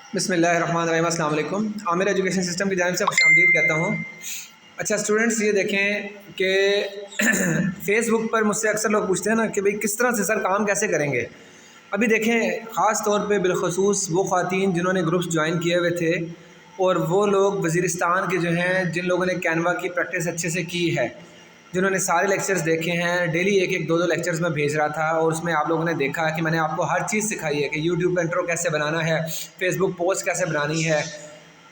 बिस्मिल्लाहिर्रहमानिर्रहीम। अस्सलाम वालेकुम। आमिर एजुकेशन सिस्टम की जानिब से खुशामदीद कहता हूँ। अच्छा स्टूडेंट्स, ये देखें कि फ़ेसबुक पर मुझसे अक्सर लोग पूछते हैं ना कि भाई किस तरह से सर काम कैसे करेंगे। अभी देखें, ख़ास तौर पे बिलखसूस वो ख़वातीन जिन्होंने ग्रुप्स ज्वाइन किए हुए थे और वो लोग वज़ीरिस्तान के जो हैं, जिन लोगों ने कैनवा की प्रैक्टिस अच्छे से की है, जिन्होंने सारे लेक्चर्स देखे हैं, डेली एक एक दो दो लेक्चर्स मैं भेज रहा था और उसमें आप लोगों ने देखा है कि मैंने आपको हर चीज़ सिखाई है कि यूट्यूब का इंट्रो कैसे बनाना है, फेसबुक पोस्ट कैसे बनानी है,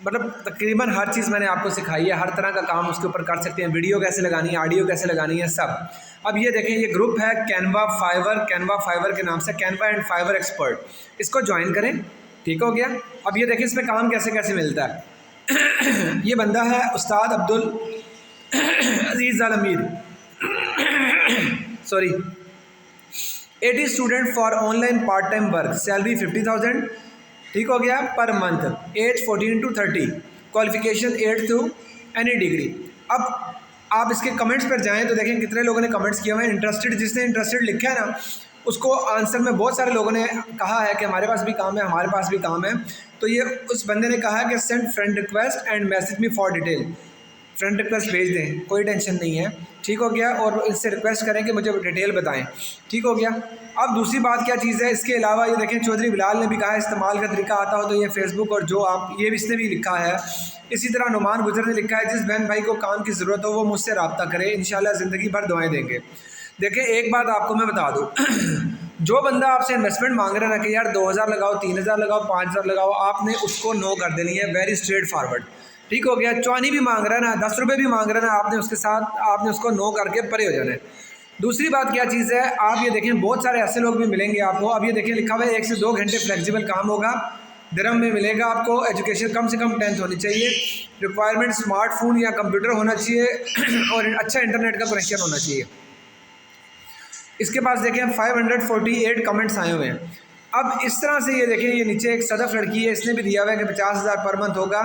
मतलब तकरीबन हर चीज़ मैंने आपको सिखाई है। हर तरह का काम उसके ऊपर कर सकते हैं, वीडियो कैसे लगानी है, ऑडियो कैसे लगानी है, सब। अब ये देखें, ये ग्रुप है कैनवा फाइवर के नाम से, कैनवा एंड फाइवर एक्सपर्ट। इसको ज्वाइन करें, ठीक हो गया। अब ये देखें इसमें काम कैसे कैसे मिलता है। ये बंदा है उस्ताद Abdul Aziz Amir, sorry. 80 student for online part time work, salary 50,000, ठीक हो गया, per month, age 14 to 30, qualification 8 to any degree. अब आप इसके कमेंट्स पर जाएं तो देखें कितने लोगों ने कमेंट्स किए हुए हैं। इंटरेस्टेड, जिसने इंटरेस्टेड लिखा है ना, उसको आंसर में बहुत सारे लोगों ने कहा है कि हमारे पास भी काम है, हमारे पास भी काम है। तो ये उस बंदे ने कहा है कि send friend request and message me for detail, friend request भेज दें, कोई टेंशन नहीं है, ठीक हो गया। और इससे रिक्वेस्ट करें कि मुझे डिटेल बताएं, ठीक हो गया। अब दूसरी बात क्या चीज़ है, इसके अलावा ये देखें, चौधरी बिलाल ने भी कहा है इस्तेमाल का तरीका आता हो तो ये फेसबुक और जो आप, ये इसने भी लिखा है। इसी तरह नुमान गुजर ने लिखा है, जिस बहन भाई को काम की ज़रूरत हो वो मुझसे रब्ता करे, इंशाल्लाह ज़िंदगी भर दुआएं देंगे। देखिए एक बात आपको मैं बता दूँ, जो बंदा आपसे इन्वेस्टमेंट मांग रहा है ना कि यार 2,000 लगाओ, 3,000 लगाओ, 5,000 लगाओ, आपने उसको नो कर देनी है, वेरी स्ट्रेट फॉरवर्ड, ठीक हो गया। चौनी भी मांग रहा है ना, 10 रुपये भी मांग रहा है ना, आपने उसके साथ, आपने उसको नो करके परे हो जाना है। दूसरी बात क्या चीज़ है, आप ये देखें बहुत सारे ऐसे लोग भी मिलेंगे आपको। अब ये देखें लिखा हुआ है 1 से 2 घंटे फ्लेक्सिबल काम होगा, दिरहम में मिलेगा आपको, एजुकेशन कम से कम 10th होनी चाहिए, रिक्वायरमेंट स्मार्टफोन या कंप्यूटर होना चाहिए और अच्छा इंटरनेट का कनेक्शन होना चाहिए। इसके पास देखें 548 कमेंट्स आए हुए हैं। अब इस तरह से ये देखें, ये नीचे एक सदफ लड़की है, इसने भी दिया हुआ है कि 50,000 पर मंथ होगा।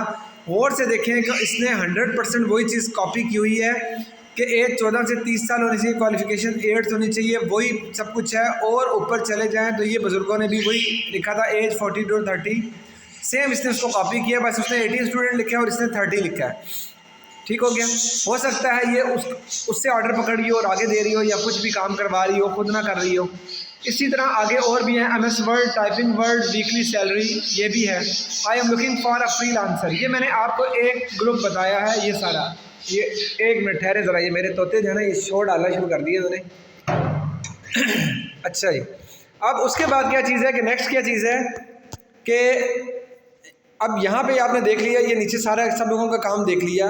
गौर से देखें कि इसने 100% वही चीज़ कॉपी की हुई है कि एज 14 से 30 साल होनी चाहिए, क्वालिफिकेशन 8th होनी चाहिए, वही सब कुछ है। और ऊपर चले जाएं तो ये बुज़ुर्गों ने भी वही लिखा था, एज 40 to 30, सेम इसने उसको कॉपी किया, बस उसने 18 स्टूडेंट लिखा है और इसने 30 लिखा है, ठीक हो गया। हो सकता है ये उससे ऑर्डर पकड़ रही हो और आगे दे रही हो, या कुछ भी काम करवा रही हो, खुद ना कर रही हो। इसी तरह आगे और भी हैं, MS word, typing word, weekly salary, ये भी है। आई am looking for a freelancer, ये मैंने आपको एक ग्रुप बताया है, ये सारा। ये एक मिनट ठहरे ज़रा, ये मेरे तोते जो है ना, ये शोर डालना शुरू कर दिए उन्होंने। अच्छा जी, अब उसके बाद क्या चीज़ है कि नेक्स्ट क्या चीज़ है कि अब यहाँ पे आपने देख लिया, ये नीचे सारा सब लोगों का काम देख लिया,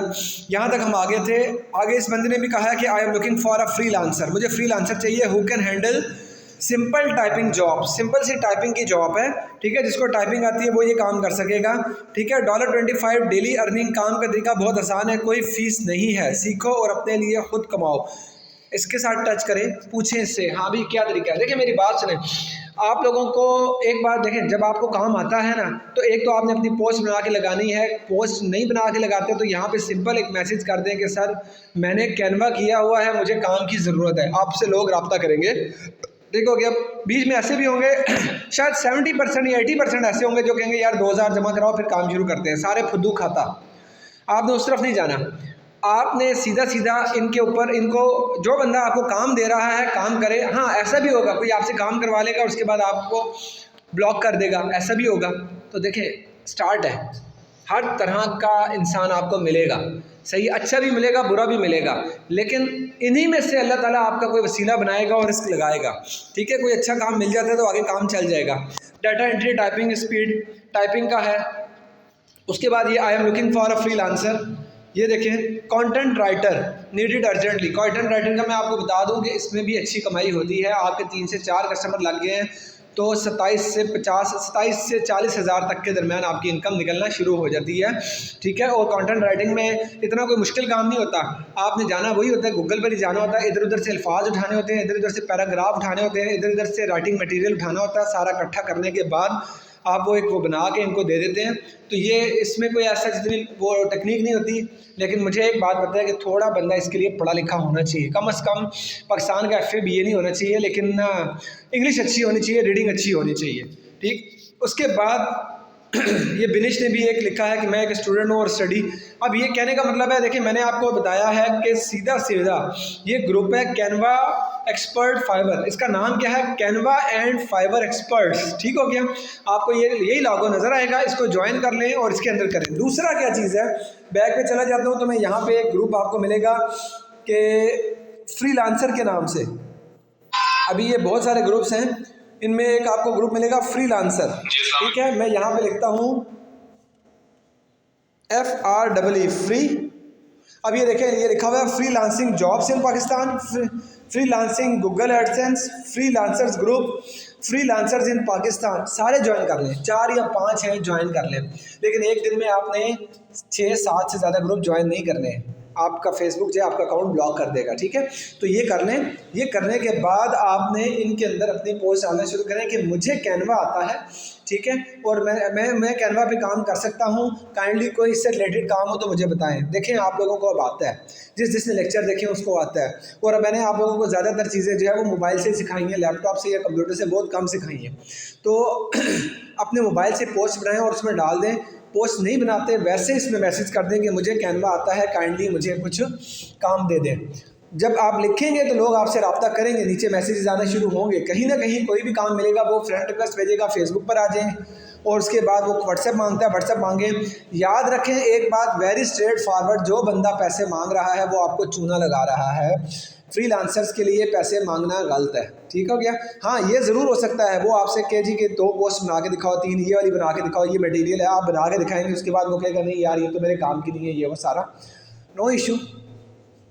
यहाँ तक हम आगे थे। आगे इस बंदे ने भी कहा है कि I am looking for a freelancer, मुझे फ्रीलांसर चाहिए who can handle simple typing job, simple सी टाइपिंग की जॉब है, ठीक है। जिसको टाइपिंग आती है वो ये काम कर सकेगा, ठीक है। $25 डेली अर्निंग, काम का तरीका बहुत आसान है, कोई फीस नहीं है, सीखो और अपने लिए खुद कमाओ। इसके साथ टच करें, पूछें इससे, हाँ भी क्या तरीका है। देखिए मेरी बात सुने, आप लोगों को एक बात देखें, जब आपको काम आता है ना, तो एक तो आपने अपनी पोस्ट बना के लगानी है। पोस्ट नहीं बना के लगाते तो यहाँ पे सिंपल एक मैसेज कर दें कि सर मैंने कैनवा किया हुआ है, मुझे काम की ज़रूरत है, आपसे लोग रब्ता करेंगे, ठीक हो गया। बीच में ऐसे भी होंगे शायद 70% या 80% ऐसे होंगे जो कहेंगे यार 2,000 जमा कराओ फिर काम शुरू करते हैं, सारे फुद्दू खाता। आपने उस तरफ नहीं जाना, आपने सीधा सीधा इनके ऊपर, इनको, जो बंदा आपको काम दे रहा है काम करे। हाँ ऐसा भी होगा, कोई आपसे काम करवा लेगा और उसके बाद आपको ब्लॉक कर देगा, ऐसा भी होगा। तो देखें स्टार्ट है, हर तरह का इंसान आपको मिलेगा, सही, अच्छा भी मिलेगा, बुरा भी मिलेगा, लेकिन इन्हीं में से अल्लाह ताला आपका कोई वसीला बनाएगा और रिस्क लगाएगा, ठीक है। कोई अच्छा काम मिल जाता है तो आगे काम चल जाएगा। Data entry, typing speed, typing का है। उसके बाद ये आई am looking for a freelancer, ये देखें content writer needed urgently. Content writing का मैं आपको बता दूं कि इसमें भी अच्छी कमाई होती है। आपके 3 से 4 कस्टमर लग गए हैं तो 27 से 40 हज़ार तक के दरमियान आपकी इनकम निकलना शुरू हो जाती है, ठीक है। और कंटेंट राइटिंग में इतना कोई मुश्किल काम नहीं होता, आपने जाना वही होता है, गूगल पर ही जाना होता है, इधर उधर से अल्फाज उठाने होते हैं, इधर उधर से पैराग्राफ उठाने होते हैं, इधर उधर से राइटिंग मटेरियल उठाना होता है। सारा इकट्ठा करने के बाद आप वो एक वो बना के इनको दे देते हैं। तो ये इसमें कोई ऐसा जितनी वो टेक्निक नहीं होती, लेकिन मुझे एक बात पता है कि थोड़ा बंदा इसके लिए पढ़ा लिखा होना चाहिए, कम से कम पाकिस्तान का FA BA नहीं होना चाहिए, लेकिन इंग्लिश अच्छी होनी चाहिए, रीडिंग अच्छी होनी चाहिए, ठीक। उसके बाद ये बिनिश ने भी एक लिखा है कि मैं एक स्टूडेंट हूँ और स्टडी। अब ये कहने का मतलब है, देखिए मैंने आपको बताया है कि सीधा सीधा ये ग्रुप है कैनवा एक्सपर्ट फाइवर, इसका नाम क्या है, कैनवा एंड फाइवर एक्सपर्ट्स। ठीक हो गया, आपको ये यही लॉगो नज़र आएगा, इसको ज्वाइन कर लें और इसके अंदर करें। दूसरा क्या चीज़ है, बैक पे चला जाता हूँ तो मैं यहाँ पे एक ग्रुप आपको मिलेगा कि फ्रीलांसर के नाम से। अभी ये बहुत सारे ग्रुप्स हैं, इनमें एक आपको ग्रुप मिलेगा फ्रीलांसर। ठीक है, मैं यहाँ पे लिखता हूँ FREE फ्री। अब ये देखें, ये लिखा हुआ है freelancing jobs in Pakistan, freelancing Google AdSense, freelancers group, freelancers in Pakistan. सारे ज्वाइन कर लें, 4 या 5 हैं ज्वाइन कर लें, लेकिन एक दिन में आपने 6-7 से ज़्यादा ग्रुप ज्वाइन नहीं करने हैं, आपका फेसबुक जो है आपका अकाउंट ब्लॉक कर देगा। ठीक है, तो ये कर लें। ये करने के बाद आपने इनके अंदर अपनी पोस्ट डालना शुरू करें कि मुझे कैनवा आता है, ठीक है, और मैं कैनवा पे काम कर सकता हूँ, काइंडली कोई इससे रिलेटेड काम हो तो मुझे बताएं। देखें आप लोगों को अब आता है, जिसने लेक्चर देखे उसको आता है, और मैंने आप लोगों को ज़्यादातर चीज़ें जो है वो मोबाइल से सिखाई हैं, लैपटॉप से या कंप्यूटर से बहुत कम सिखाई हैं। तो अपने मोबाइल से पोस्ट बनाएं और उसमें डाल दें। पोस्ट नहीं बनाते वैसे इसमें मैसेज कर दें कि मुझे कैनवा आता है, काइंडली मुझे कुछ काम दे दें। जब आप लिखेंगे तो लोग आपसे रब्ता करेंगे, नीचे मैसेजेस आने शुरू होंगे, कहीं ना कहीं कोई भी काम मिलेगा वो फ्रेंड रिक्वेस्ट भेजेगा, फेसबुक पर आ जाएं, और उसके बाद वो व्हाट्सएप मांगता है, व्हाट्सएप मांगे। याद रखें एक बात वेरी स्ट्रेट फॉरवर्ड, जो बंदा पैसे मांग रहा है वो आपको चूना लगा रहा है। फ्रीलांसर्स के लिए पैसे मांगना गलत है। ठीक हो गया। हाँ, ये ज़रूर हो सकता है वो आपसे कहे जी कि 2 पोस्ट बना के दिखाओ, 3 ये वाली बना के दिखाओ, ये मटेरियल है, आप बना के दिखाएंगे, उसके बाद वो कहेगा नहीं यार ये तो मेरे काम की नहीं है, ये वो सारा। नो इशू,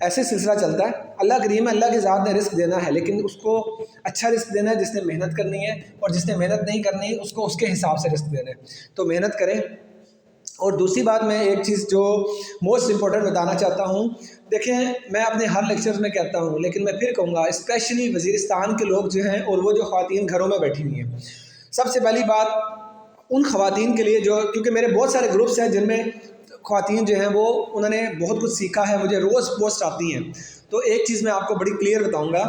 ऐसे सिलसिला चलता है। अल्लाह करीम है, अल्लाह की ज़ात ने रिस्क देना है, लेकिन उसको अच्छा रिस्क देना है जिसने मेहनत करनी है, और जिसने मेहनत नहीं करनी है उसको उसके हिसाब से रिस्क देना है। तो मेहनत करें। और दूसरी बात, मैं एक चीज़ जो मोस्ट इम्पॉर्टेंट बताना चाहता हूँ, देखें मैं अपने हर लेक्चर्स में कहता हूँ, लेकिन मैं फिर कहूँगा, स्पेशली वज़ीरिस्तान के लोग जो हैं और वो जो ख़वातीन घरों में बैठी हुई हैं, सबसे पहली बात उन ख़वातीन के लिए जो, क्योंकि मेरे बहुत सारे ग्रुप्स हैं जिनमें ख़वातीन जो हैं वो उन्होंने बहुत कुछ सीखा है, मुझे रोज़ पोस्ट आती हैं। तो एक चीज़ मैं आपको बड़ी क्लियर बताऊँगा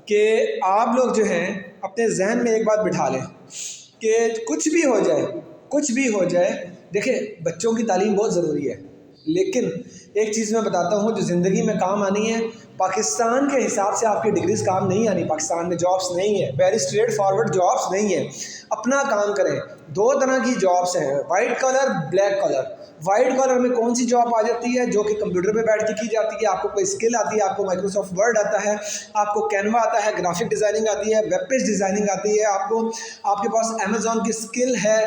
कि आप लोग जो हैं अपने जहन में एक बात बिठा लें कि कुछ भी हो जाए, कुछ भी हो जाए, देखिए बच्चों की तालीम बहुत ज़रूरी है, लेकिन एक चीज़ मैं बताता हूँ जो ज़िंदगी में काम आनी है, पाकिस्तान के हिसाब से आपकी डिग्रीज काम नहीं आनी। पाकिस्तान में जॉब्स नहीं है, वेरी स्ट्रेट फॉरवर्ड जॉब्स नहीं है। अपना काम करें। 2 तरह की जॉब्स हैं, white collar, black collar. White collar में कौन सी जॉब आ जाती है, जो कि कंप्यूटर पे बैठ के की जाती है, आपको कोई स्किल आती है, आपको माइक्रोसॉफ्ट वर्ड आता है, आपको कैनवा आता है, ग्राफिक डिज़ाइनिंग आती है, वेब पेज डिज़ाइनिंग आती है, आपके पास अमेज़ॉन की स्किल है,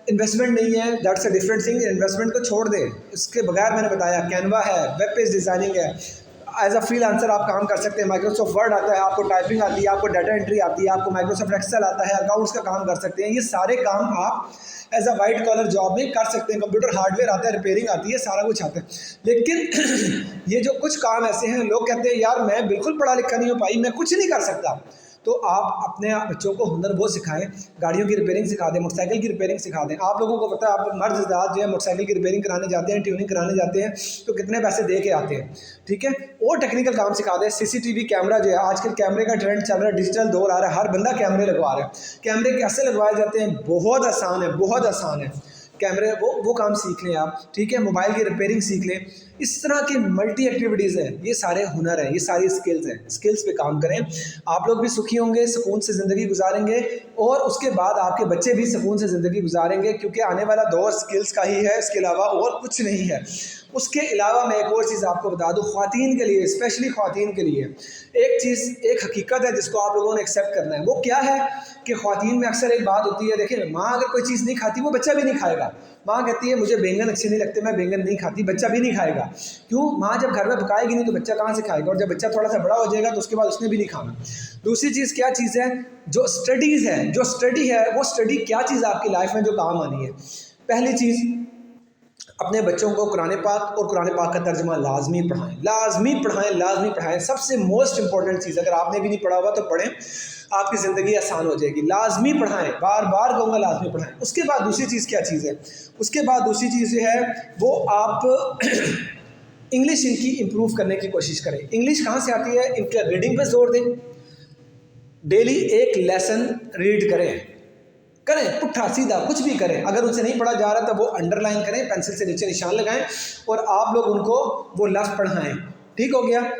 इन्वेस्टमेंट नहीं है, that's a different thing. Investment को छोड़ दें, इसके बगैर मैंने बताया कैनवा है, वेब पेज डिज़ाइनिंग है, एज अ फ्रीलांसर आप काम कर सकते हैं। माइक्रोसॉफ्ट वर्ड आता है, आपको टाइपिंग आती है, आपको डाटा एंट्री आती है, आपको माइक्रोसॉफ्ट एक्सेल आता है, अकाउंट्स का काम कर सकते हैं। ये सारे काम आप as a white collar job में कर सकते हैं। कंप्यूटर हार्डवेयर आता है, रिपेयरिंग आती है, सारा कुछ आता है। लेकिन ये जो कुछ काम ऐसे हैं, लोग कहते हैं यार मैं बिल्कुल पढ़ा लिखा नहीं हो पाई, मैं कुछ नहीं कर सकता। तो आप अपने बच्चों को हुनर वो सिखाएं, गाड़ियों की रिपेयरिंग सिखा दें, मोटरसाइकिल की रिपेयरिंग सिखा दें। आप लोगों को पता है, आप मर्द ज़ात जो है मोटरसाइकिल की रिपेयरिंग कराने जाते हैं, ट्यूनिंग कराने जाते हैं, तो कितने पैसे दे के आते हैं। ठीक है, और टेक्निकल काम सिखा दें। CCTV कैमरा जो है, आजकल कैमरे का ट्रेंड चल रहा है, डिजिटल दौर आ रहा है, हर बंदा कैमरे लगवा रहा है। कैमरे कैसे लगवाए जाते हैं, बहुत आसान है, बहुत आसान है। कैमरे वो काम सीख लें आप। ठीक है, मोबाइल की रिपेयरिंग सीख लें। इस तरह की मल्टी एक्टिविटीज़ हैं, ये सारे हुनर हैं, ये सारी स्किल्स हैं। स्किल्स पे काम करें, आप लोग भी सुखी होंगे, सुकून से ज़िंदगी गुजारेंगे, और उसके बाद आपके बच्चे भी सुकून से ज़िंदगी गुजारेंगे, क्योंकि आने वाला दौर स्किल्स का ही है, इसके अलावा और कुछ नहीं है। उसके अलावा मैं एक और चीज़ आपको बता दूँ, ख़वातीन के लिए, स्पेशली ख़वातीन के लिए एक चीज़, एक हकीकत है जिसको आप लोगों ने एक्सेप्ट करना है। वो क्या है कि ख़वातीन में अक्सर एक बात होती है, देखिए माँ अगर कोई चीज़ नहीं खाती, वो बच्चा भी नहीं खाएगा। माँ कहती है मुझे बैंगन अच्छे नहीं लगते, मैं बैंगन नहीं खाती, बच्चा भी नहीं खाएगा। क्यों? माँ जब घर में पकाएगी नहीं तो बच्चा कहाँ से खाएगा, और जब बच्चा थोड़ा सा बड़ा हो जाएगा तो उसके बाद उसने भी नहीं खाना। दूसरी चीज़ क्या चीज़ है, जो स्टडीज़ है, जो स्टडी है, वो स्टडी क्या चीज़ आपकी लाइफ में जो काम आनी है। पहली चीज़, अपने बच्चों को कुरान पाक और कुरान पाक का तर्जुमा लाजमी पढ़ाएं, लाजमी पढ़ाएं, लाजमी पढ़ाएं। सबसे मोस्ट इंपॉर्टेंट चीज़, अगर आपने भी नहीं पढ़ा हुआ तो पढ़ें, आपकी ज़िंदगी आसान हो जाएगी। लाजमी पढ़ाएं, बार बार कहूँगा लाजमी पढ़ाएं। उसके बाद दूसरी चीज़ क्या चीज़ है, उसके बाद दूसरी चीज़ है वो आप इंग्लिश इनकी इम्प्रूव करने की कोशिश करें। इंग्लिश कहाँ से आती है, इनके रीडिंग पे जोर दें, डेली एक लेसन रीड करें। करें, पुट्ठा सीधा कुछ भी करें। अगर उनसे नहीं पढ़ा जा रहा तो वो अंडरलाइन करें, पेंसिल से नीचे निशान लगाएं और आप लोग उनको वो लफ्ज़ पढ़ाएं। ठीक हो गया।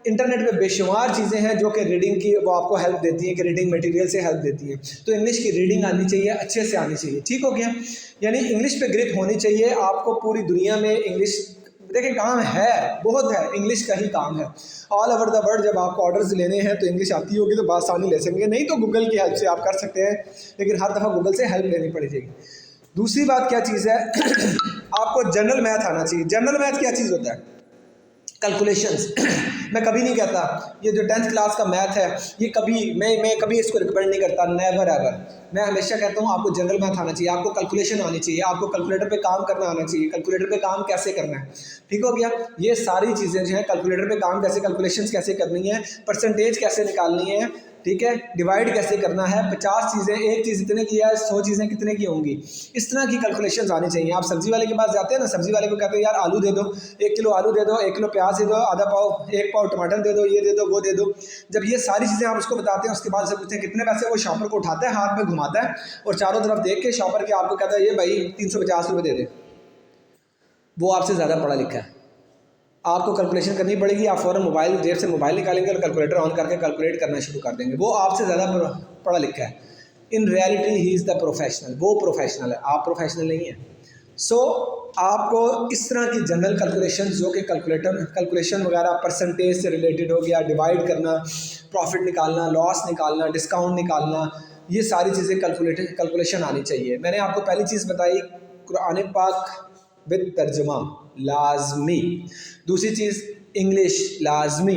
इंटरनेट पे बेशुमार चीज़ें हैं जो कि रीडिंग की वो आपको हेल्प देती हैं, कि रीडिंग मटेरियल से हेल्प देती हैं। तो इंग्लिश की रीडिंग आनी चाहिए, अच्छे से आनी चाहिए। ठीक हो गया। यानी इंग्लिश पे ग्रिप होनी चाहिए आपको। पूरी दुनिया में इंग्लिश देखिए काम है, बहुत है, इंग्लिश का ही काम है। ऑल ओवर द वर्ल्ड जब आपको ऑर्डर्स लेने हैं तो इंग्लिश आती होगी तो आसानी ले सकेंगे, नहीं तो गूगल की हेल्प से आप कर सकते हैं, लेकिन हर दफ़ा गूगल से हेल्प लेनी पड़ेगी। दूसरी बात क्या चीज़ है आपको जनरल मैथ आना चाहिए। जनरल मैथ क्या चीज़ होता है? कैलकुलेशंस। मैं कभी नहीं कहता ये जो 10th क्लास का मैथ है ये कभी मैं कभी इसको रिकमेंड नहीं करता, नेवर एवर। मैं हमेशा कहता हूँ आपको जनरल मैथ आना चाहिए, आपको कैलकुलेशन आनी चाहिए, आपको कैलकुलेटर पे काम करना आना चाहिए, कैलकुलेटर पे काम कैसे करना है। ठीक हो गया। ये सारी चीज़ें जो है कैलकुलेटर पे काम कैसे, कैलकुलेशंस कैसे करनी है, परसेंटेज कैसे निकालनी है, ठीक है, डिवाइड कैसे करना है, 50 चीज़ें एक चीज़ इतने की है, 100 चीज़ें कितने की होंगी, इस तरह की कैलकुलेशंस आनी चाहिए। आप सब्जी वाले के पास जाते हैं ना, सब्जी वाले को कहते हैं यार आलू दे दो, 1 किलो आलू दे दो, 1 किलो प्याज दे दो, आधा पाव 1 पाव टमाटर दे दो, ये दे दो वो दे दो। जब ये सारी चीज़ें आप उसको बताते हैं उसके बाद से पूछते हैं कितने पैसे, वो शॉपर को उठाता है, हाथ में घुमाता है और चारों तरफ देख के शॉपर के आपको कहता है ये भाई 350 रुपये दे दे। वो आपसे ज़्यादा पढ़ा लिखा है, आपको कैलकुलेशन करनी पड़ेगी। आप फ़ौरन मोबाइल जेब से मोबाइल निकालेंगे और कैलकुलेटर ऑन करके कैलकुलेट करना शुरू कर देंगे। वो आपसे ज़्यादा पढ़ा लिखा है। In reality he is the professional, वो प्रोफेशनल है, आप प्रोफेशनल नहीं है। सो आपको इस तरह की जनरल कैलकुलेशन जो कि कैलकुलेशन वगैरह परसेंटेज से रिलेटेड हो गया, डिवाइड करना, प्रॉफिट निकालना, लॉस निकालना, डिस्काउंट निकालना, ये सारी चीज़ें कैलकुलेशन आनी चाहिए। मैंने आपको पहली चीज़ बताई कुरान पाक विद तर्जुमा लाजमी। दूसरी चीज़ इंग्लिश लाजमी।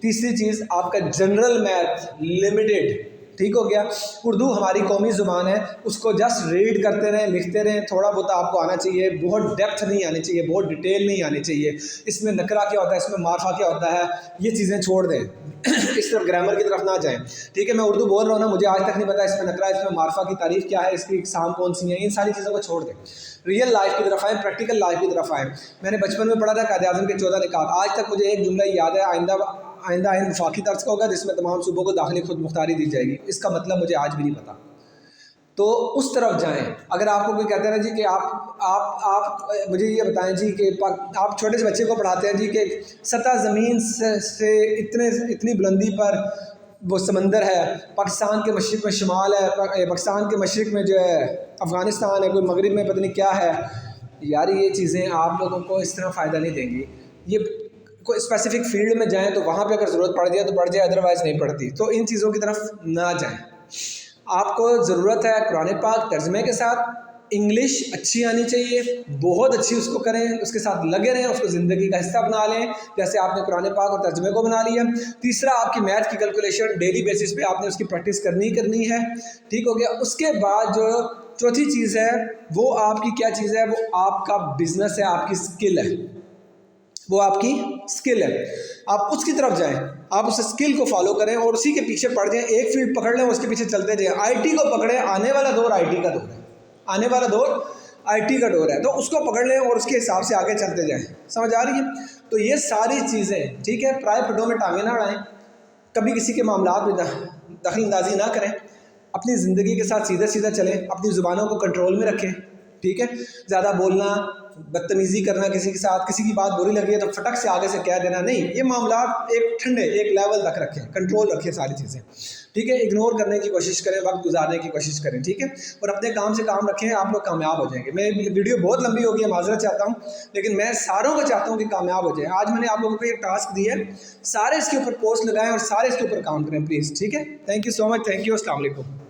तीसरी चीज़ आपका जनरल मैथ लिमिटेड। ठीक हो गया। उर्दू हमारी कौमी ज़ुबान है, उसको जस्ट रीड करते रहें, लिखते रहें, थोड़ा बहुत आपको आना चाहिए, बहुत डेप्थ नहीं आनी चाहिए, बहुत डिटेल नहीं आनी चाहिए। इसमें नकरा क्या होता है, इसमें मार्फा क्या होता है, ये चीज़ें छोड़ दें इस तरफ ग्रामर की तरफ ना जाएं। ठीक है, मैं उर्दू बोल रहा हूँ ना, मुझे आज तक नहीं पता इसमें नकरा, इसमें मार्फा की तारीफ क्या है, इसकी इकसाम कौन सी है, इन सारी चीज़ों को छोड़ दें। रियल लाइफ की तरफ आएँ, प्रैक्टिकल लाइफ की तरफ आएँ। मैंने बचपन में पढ़ा था कायदे आज़म के 14 निकात। आज तक मुझे एक जुमला याद है, आइंदा वफाकी दर्स का होगा जिसमें तमाम सूबों को दाखिली खुद मुख्तारी दी जाएगी। इसका मतलब मुझे आज भी नहीं पता। तो उस तरफ जाएं। अगर आपको कोई कहते हैं ना जी कि आप मुझे ये बताएं जी कि आप छोटे से बच्चे को पढ़ाते हैं जी कि सतह ज़मीन से इतनी बुलंदी पर वो समंदर है, पाकिस्तान के मशरिक़ में शुमाल है, पाकिस्तान के मशरिक़ में जो है अफ़गानिस्तान है, कोई मगरिब में पता नहीं क्या है। यार ये चीज़ें आप लोगों को इस तरह फ़ायदा नहीं देंगी। ये कोई स्पेसिफिक फील्ड में जाएं तो वहाँ पे अगर ज़रूरत पड़ जाए तो पड़ जाए, अदरवाइज़ नहीं पड़ती। तो इन चीज़ों की तरफ ना जाएं। आपको ज़रूरत है कुरान पाक तर्जुमे के साथ, इंग्लिश अच्छी आनी चाहिए, बहुत अच्छी उसको करें, उसके साथ लगे रहें, उसको ज़िंदगी का हिस्सा बना लें जैसे आपने कुरान पाक और तर्जुमे को बना लिया। तीसरा, आपकी मैथ की कैलकुलेशन डेली बेसिस पे आपने उसकी प्रैक्टिस करनी है। ठीक हो गया। उसके बाद जो चौथी चीज़ है वो आपकी क्या चीज़ है, वो आपका बिजनेस है, आपकी स्किल है, वो आपकी स्किल है। आप उसकी तरफ जाएं, आप उस स्किल को फॉलो करें और उसी के पीछे पड़ जाएं। एक फील्ड पकड़ लें, उसके पीछे चलते जाएं। आईटी को पकड़ें, आने वाला दौर आईटी का दौर है, आने वाला दौर आईटी का दौर है, तो उसको पकड़ लें और उसके हिसाब से आगे चलते जाएं। समझ आ रही है? तो ये सारी चीज़ें, ठीक है, प्राय पटों में टांगे ना अड़ाएं, कभी किसी के मामलात में दखल अंदाजी ना करें, अपनी ज़िंदगी के साथ सीधा सीधा चलें, अपनी ज़ुबानों को कंट्रोल में रखें। ठीक है, ज़्यादा बोलना, बदतमीज़ी करना किसी के साथ, किसी की बात बुरी लगी है तो फटक से आगे से कह देना नहीं, ये मामलात एक ठंडे एक लेवल तक रखें, कंट्रोल रखें सारी चीज़ें। ठीक है, इग्नोर करने की कोशिश करें, वक्त गुजारने की कोशिश करें। ठीक है, और अपने काम से काम रखें, आप लोग कामयाब हो जाएंगे। मैं वीडियो बहुत लंबी हो गई है, माजरत चाहता हूँ, लेकिन मैं सारों को चाहता हूँ कि कामयाब हो जाए। आज मैंने आप लोगों को एक टास्क दिया है, सारे इसके ऊपर पोस्ट लगाएं और सारे इसके ऊपर काम करें प्लीज़। ठीक है, thank you so much, thank you, अस्सलाम वालेकुम।